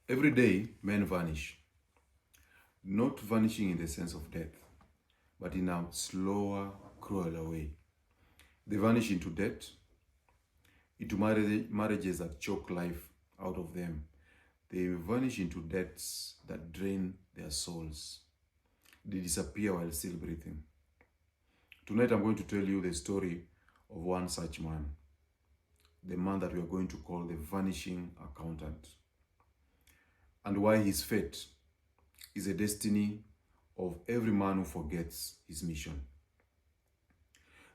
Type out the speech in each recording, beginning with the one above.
Every day, men vanish. Not vanishing in the sense of death, but in a slower, crueler way. They vanish into debt, into marriages that choke life out of them. They vanish into debts that drain their souls. They disappear while still breathing. Tonight, I'm going to tell you the story of one such man, the man that we are going to call the Vanishing Accountant, and why his fate is a destiny of every man who forgets his mission.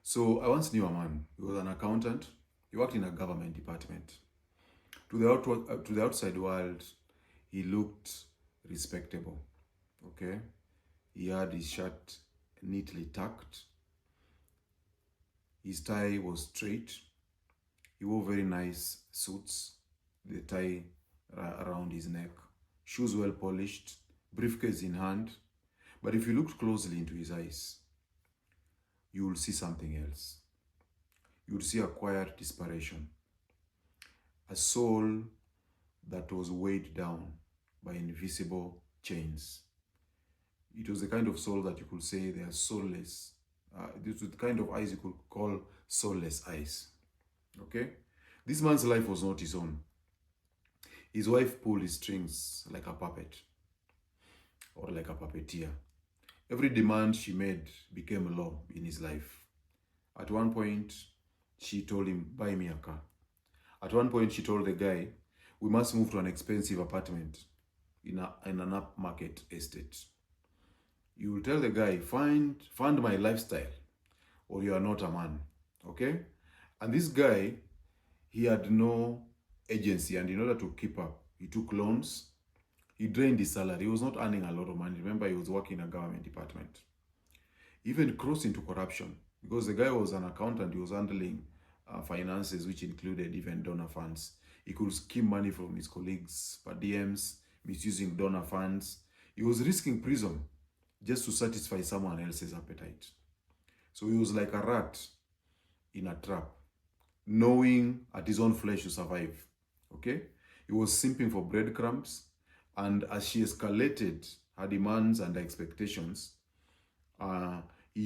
So I once knew a man. He was an accountant. He worked in a government department. To the outside world, he looked respectable. Okay, he had his shirt neatly tucked. His tie was straight. He wore very nice suits, the tie around his neck, shoes well polished, briefcase in hand. But if you looked closely into his eyes, you will see something else. You would see a quiet desperation, a soul that was weighed down by invisible chains. It was the kind of soul that you could say they are soulless. This was the kind of eyes you could call soulless eyes. Okay? This man's life was not his own. His wife pulled his strings like a puppet or like a puppeteer. Every demand she made became law in his life. At one point, she told him, buy me a car. At one point, she told the guy, we must move to an expensive apartment in an upmarket estate. You will tell the guy, fund my lifestyle, or you are not a man. Okay? And this guy, he had no agency, and in order to keep up, he took loans. He drained his salary. He was not earning a lot of money. Remember, he was working in a government department. He even crossed into corruption because the guy was an accountant. He was handling finances, which included even donor funds. He could skim money from his colleagues, per diems, misusing donor funds. He was risking prison just to satisfy someone else's appetite. So he was like a rat in a trap, knowing at his own flesh to survive. Okay? He was simping for breadcrumbs, and as she escalated her demands and expectations,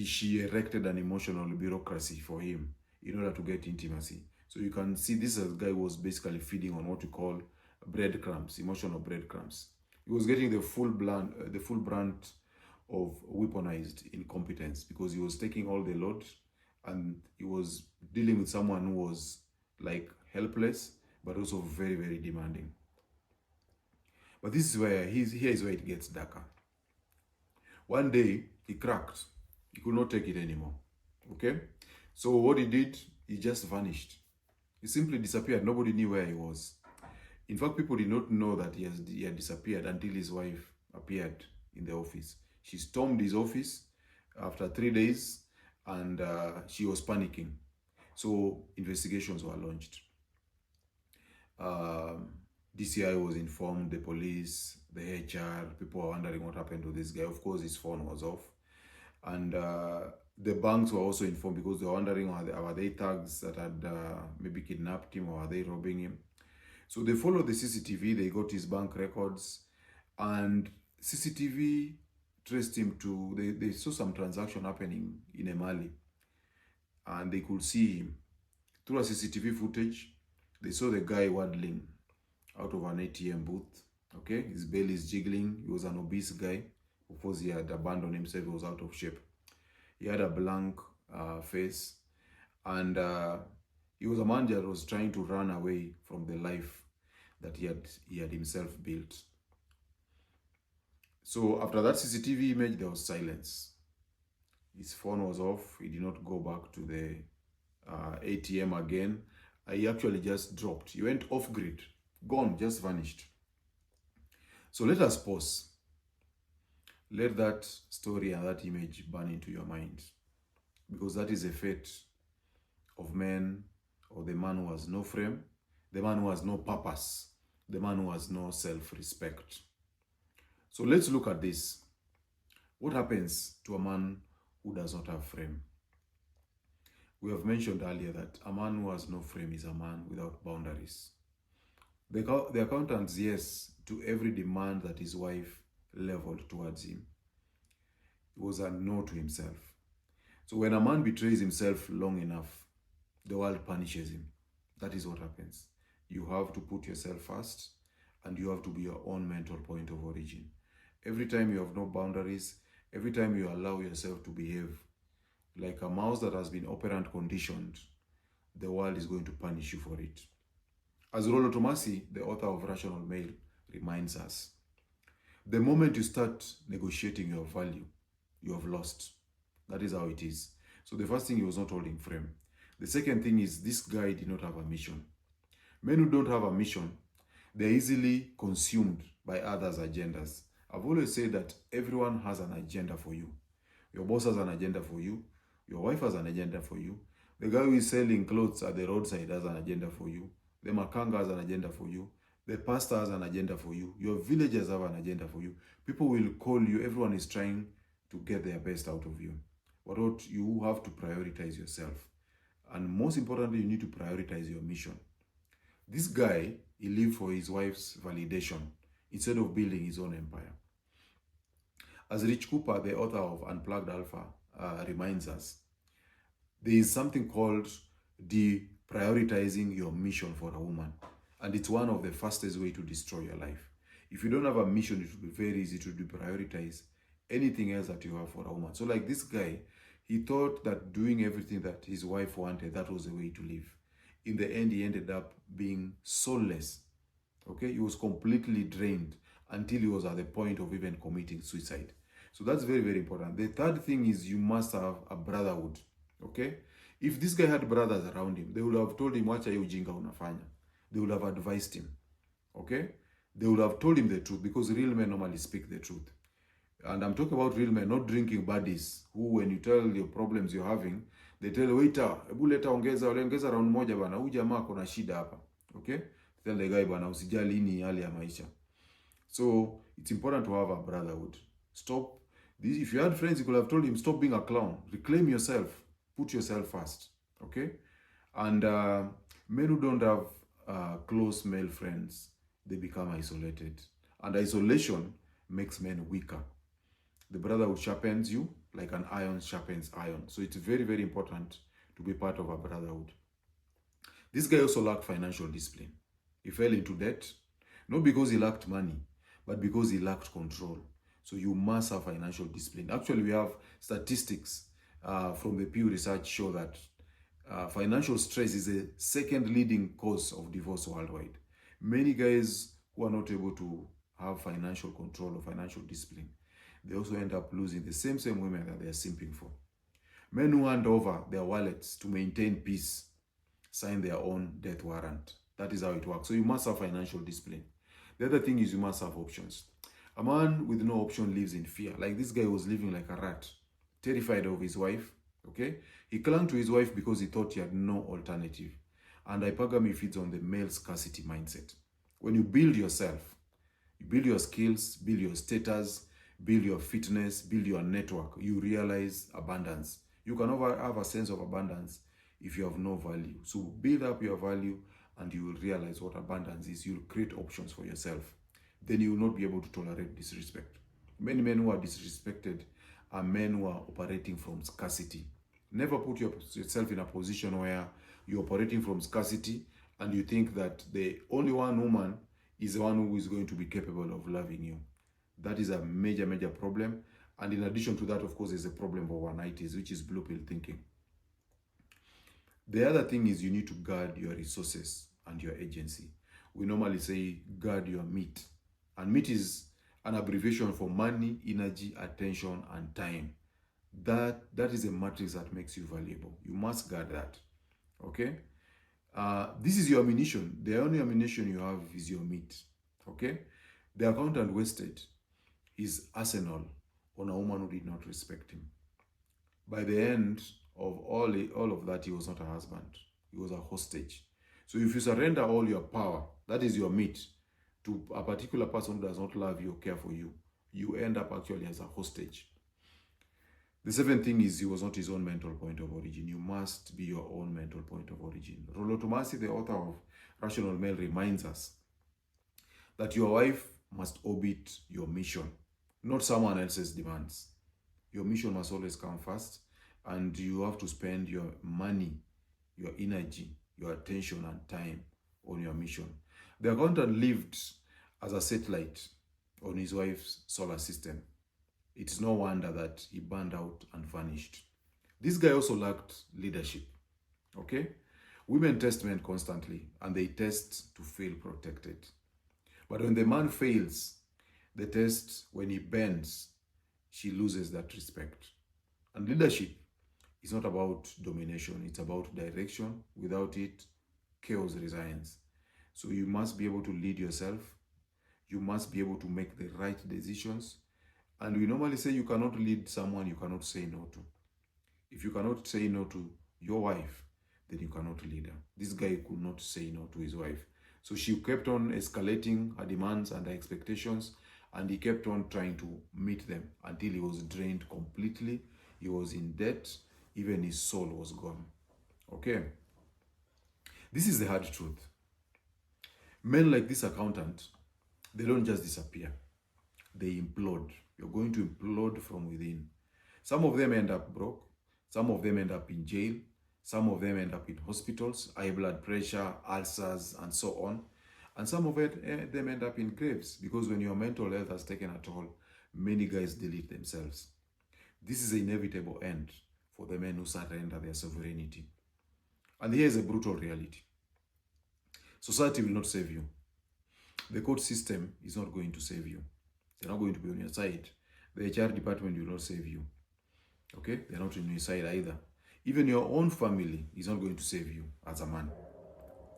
she erected an emotional bureaucracy for him in order to get intimacy. So you can see this guy was basically feeding on what we call breadcrumbs, emotional breadcrumbs. He was getting the full brunt of weaponized incompetence because he was taking all the load, and he was dealing with someone who was like helpless, but also very, very demanding. But this is where here is where it gets darker. One day he cracked. He could not take it anymore. Okay? So what he did, he just vanished. He simply disappeared. Nobody knew where he was. In fact, people did not know that he had disappeared until his wife appeared in the office. She stormed his office after 3 days, and she was panicking. So investigations were launched. DCI was informed, the police, the HR, people were wondering what happened to this guy. Of course, his phone was off. And the banks were also informed because they were wondering, are they thugs that had maybe kidnapped him, or are they robbing him? So they followed the CCTV, they got his bank records, and CCTV traced him to, they saw some transaction happening in Emali, and they could see him. Through a CCTV footage, they saw the guy waddling out of an ATM booth. Okay, his belly is jiggling. He was an obese guy. Of course, he had abandoned himself. He was out of shape. He had a blank face, and he was a man that was trying to run away from the life that he had himself built. So after that CCTV image, there was silence. His phone was off. He did not go back to the ATM again. He actually just dropped. He went off grid, gone, just vanished. So let us pause. Let that story and that image burn into your mind, because that is a fate of men, or the man who has no frame, the man who has no purpose, the man who has no self-respect. So let's look at this. What happens to a man who does not have frame? We have mentioned earlier that a man who has no frame is a man without boundaries. The accountants, yes, to every demand that his wife leveled towards him. It was a no to himself. So when a man betrays himself long enough, the world punishes him. That is what happens. You have to put yourself first, and you have to be your own mental point of origin. Every time you have no boundaries, every time you allow yourself to behave like a mouse that has been operant conditioned, the world is going to punish you for it. As Rollo Tomasi, the author of Rational Male, reminds us, the moment you start negotiating your value, you have lost. That is how it is. So the first thing, he was not holding frame. The second thing is, this guy did not have a mission. Men who don't have a mission, they're easily consumed by others' agendas. I've always said that everyone has an agenda for you. Your boss has an agenda for you. Your wife has an agenda for you. The guy who is selling clothes at the roadside has an agenda for you. The makanga has an agenda for you. The pastor has an agenda for you. Your villagers have an agenda for you. People will call you. Everyone is trying to get their best out of you. But what you have to prioritize yourself. And most importantly, you need to prioritize your mission. This guy, he lived for his wife's validation instead of building his own empire. As Rich Cooper, the author of Unplugged Alpha, reminds us, there is something called deprioritizing your mission for a woman. And it's one of the fastest ways to destroy your life. If you don't have a mission, it will be very easy to deprioritize anything else that you have for a woman. So like this guy, he thought that doing everything that his wife wanted, that was the way to live. In the end, he ended up being soulless. Okay, he was completely drained until he was at the point of even committing suicide. So that's very, very important. The third thing is, you must have a brotherhood. Okay, if this guy had brothers around him, they would have told him, wacha hiyo ujinga unafanya. They would have advised him. Okay, they would have told him the truth, because real men normally speak the truth. And I'm talking about real men, not drinking buddies, who when you tell your problems you're having, they tell you, waiter, hebu leta ongeza round moja bana, huyu jamaa kuna shida hapa. Okay? Tell the guy bana, usijali ni hali ya maisha. So it's important to have a brotherhood. Stop this. If you had friends, you could have told him, stop being a clown. Reclaim yourself. Put yourself first. Okay? And men who don't have close male friends, they become isolated. And isolation makes men weaker. The brotherhood sharpens you like an iron sharpens iron. So it's very, very important to be part of a brotherhood. This guy also lacked financial discipline. He fell into debt, not because he lacked money, but because he lacked control. So you must have financial discipline. Actually, we have statistics from the Pew Research show that financial stress is the second leading cause of divorce worldwide. Many guys who are not able to have financial control or financial discipline, they also end up losing the same women that they are simping for. Men who hand over their wallets to maintain peace sign their own death warrant. That is how it works. So you must have financial discipline. The other thing is, you must have options. A man with no option lives in fear. Like this guy was living like a rat, terrified of his wife. Okay? He clung to his wife because he thought he had no alternative. And hypergamy feeds on the male scarcity mindset. When you build yourself, you build your skills, build your status, build your fitness, build your network, you realize abundance. You can never have a sense of abundance if you have no value. So build up your value and you will realize what abundance is. You'll create options for yourself. Then you will not be able to tolerate disrespect. Many men who are disrespected are men who are operating from scarcity. Never put yourself in a position where you're operating from scarcity and you think that the only one woman is the one who is going to be capable of loving you. That is a major, major problem. And in addition to that, of course, is a problem of overnighties, which is blue pill thinking. The other thing is, you need to guard your resources and your agency. We normally say guard your meat. And meat is an abbreviation for money, energy, attention, and time. That is a matrix that makes you valuable. You must guard that. Okay? This is your ammunition. The only ammunition you have is your meat. Okay? The accountant wasted his arsenal on a woman who did not respect him. By the end of all of that, he was not a husband. He was a hostage. So if you surrender all your power, that is your meat, to a particular person who does not love you or care for you, you end up actually as a hostage. The seventh thing is, he was not his own mental point of origin. You must be your own mental point of origin. Rollo Tomasi, the author of Rational Male, reminds us that your wife must orbit your mission, not someone else's demands. Your mission must always come first, and you have to spend your money, your energy, your attention and time on your mission. The accountant lived as a satellite on his wife's solar system. It's no wonder that he burned out and vanished. This guy also lacked leadership. Okay? Women test men constantly, and they test to feel protected. But when the man fails the test, when he bends, she loses that respect. And leadership is not about domination, it's about direction. Without it, chaos resigns. So you must be able to lead yourself. You must be able to make the right decisions. And we normally say you cannot lead someone you cannot say no to. If you cannot say no to your wife, then you cannot lead her. This guy could not say no to his wife. So she kept on escalating her demands and her expectations, and he kept on trying to meet them until he was drained completely. He was in debt. Even his soul was gone. Okay? This is the hard truth. Men like this accountant, they don't just disappear. They implode. You're going to implode from within. Some of them end up broke. Some of them end up in jail. Some of them end up in hospitals, high blood pressure, ulcers, and so on. And some of them end up in graves, because when your mental health has taken a toll, many guys delete themselves. This is an inevitable end for the men who surrender their sovereignty. And here is a brutal reality. Society will not save you. The court system is not going to save you. They're not going to be on your side. The HR department will not save you. Okay? They're not on your side either. Even your own family is not going to save you as a man.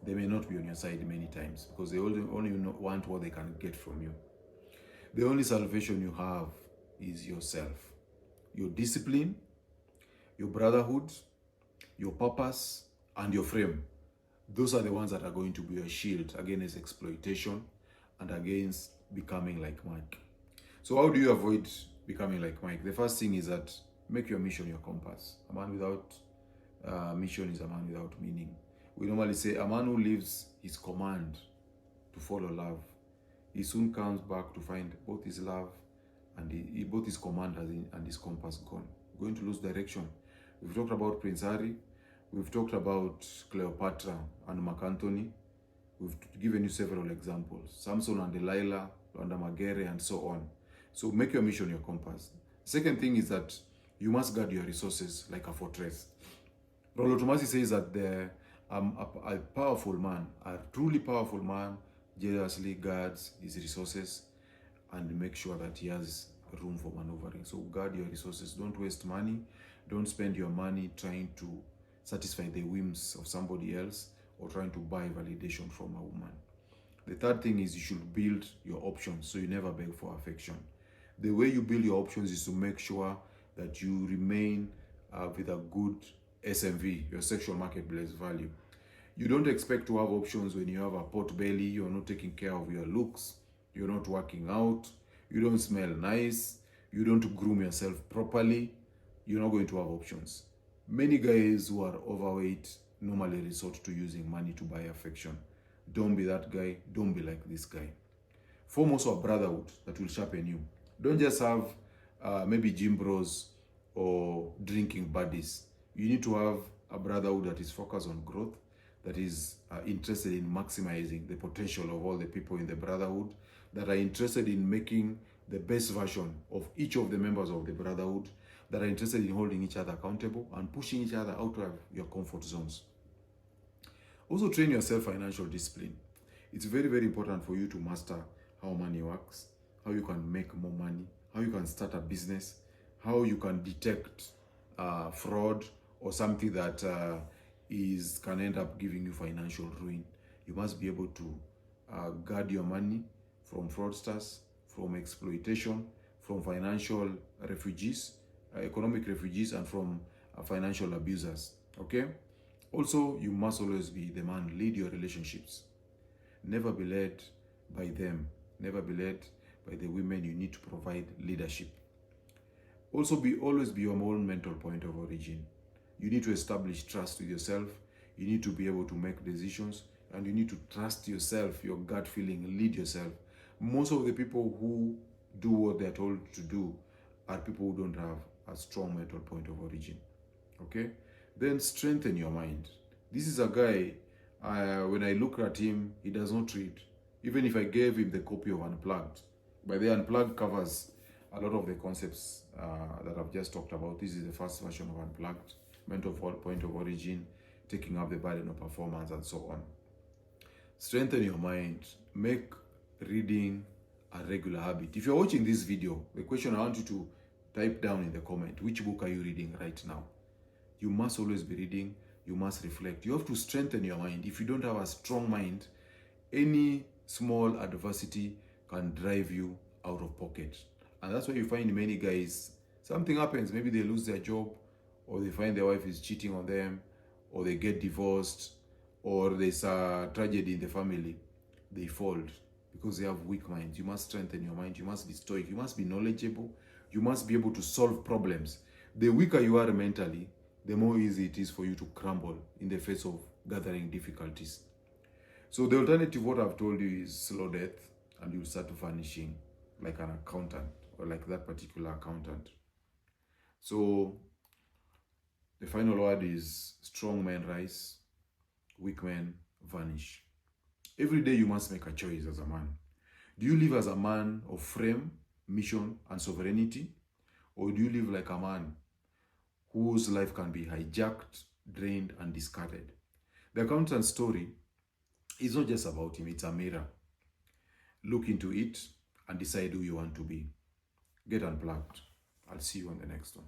They may not be on your side many times, because they only want what they can get from you. The only salvation you have is yourself. Your discipline, your brotherhood, your purpose, and your frame. Those are the ones that are going to be your shield against exploitation and against becoming like Mike. So how do you avoid becoming like Mike? The first thing is that make your mission your compass. A man without mission is a man without meaning. We normally say a man who leaves his command to follow love, he soon comes back to find both his love and both his command and his compass gone. Going to lose direction. We've talked about Prince Harry. We've talked about Cleopatra and Mark Antony. We've given you several examples. Samson and Delilah, Luanda Magere, and so on. So make your mission your compass. Second thing is that you must guard your resources like a fortress. Rollo Tomasi says that a powerful man, a truly powerful man, jealously guards his resources and make sure that he has room for maneuvering. So guard your resources. Don't waste money. Don't spend your money trying to satisfy the whims of somebody else or trying to buy validation from a woman. The third thing is you should build your options so you never beg for affection. The way you build your options is to make sure that you remain with a good SMV, your sexual marketplace value. You don't expect to have options when you have a pot belly, you're not taking care of your looks, you're not working out, you don't smell nice, you don't groom yourself properly. You're not going to have options. Many guys who are overweight normally resort to using money to buy affection. Don't be that guy. Don't be like this guy. Form also a brotherhood that will sharpen you. Don't just have maybe gym bros or drinking buddies. You need to have a brotherhood that is focused on growth, that is interested in maximizing the potential of all the people in the brotherhood, that are interested in making the best version of each of the members of the brotherhood, that are interested in holding each other accountable and pushing each other out of your comfort zones. Also train yourself financial discipline. It's very, very important for you to master how money works, how you can make more money, how you can start a business, how you can detect fraud or something that can end up giving you financial ruin. You must be able to guard your money from fraudsters, from exploitation, from financial refugees, economic refugees, and from financial abusers. Okay? Also, you must always be the man. Lead your relationships. Never be led by them. Never be led by the women. You need to provide leadership. Also, always be your own mental point of origin. You need to establish trust with yourself. You need to be able to make decisions, and you need to trust yourself, your gut feeling, lead yourself. Most of the people who do what they're told to do are people who don't have a strong mental point of origin. Okay? Then strengthen your mind. This is a guy, when I look at him, he does not read. Even if I gave him the copy of Unplugged, by the Unplugged covers a lot of the concepts that I've just talked about. This is the first version of Unplugged, mental point of origin, taking up the burden of performance, and so on. Strengthen your mind. Make reading a regular habit. If you're watching this video, the question I want you to type down in the comment, which book are you reading right now? You must always be reading. You must reflect. You have to strengthen your mind. If you don't have a strong mind, any small adversity can drive you out of pocket. And that's why you find many guys, something happens, maybe they lose their job, or they find their wife is cheating on them, or they get divorced, or there's a tragedy in the family, they fall because they have weak minds. You must strengthen your mind. You must be stoic. You must be knowledgeable. You must be able to solve problems. The weaker you are mentally, the more easy it is for you to crumble in the face of gathering difficulties. So the alternative, what I've told you, is slow death, and you start vanishing like an accountant, or like that particular accountant. So the final word is strong men rise, weak men vanish. Every day you must make a choice as a man. Do you live as a man of frame, mission, and sovereignty? Or do you live like a man whose life can be hijacked, drained, and discarded? The accountant's story is not just about him, it's a mirror. Look into it and decide who you want to be. Get unplugged. I'll see you on the next one.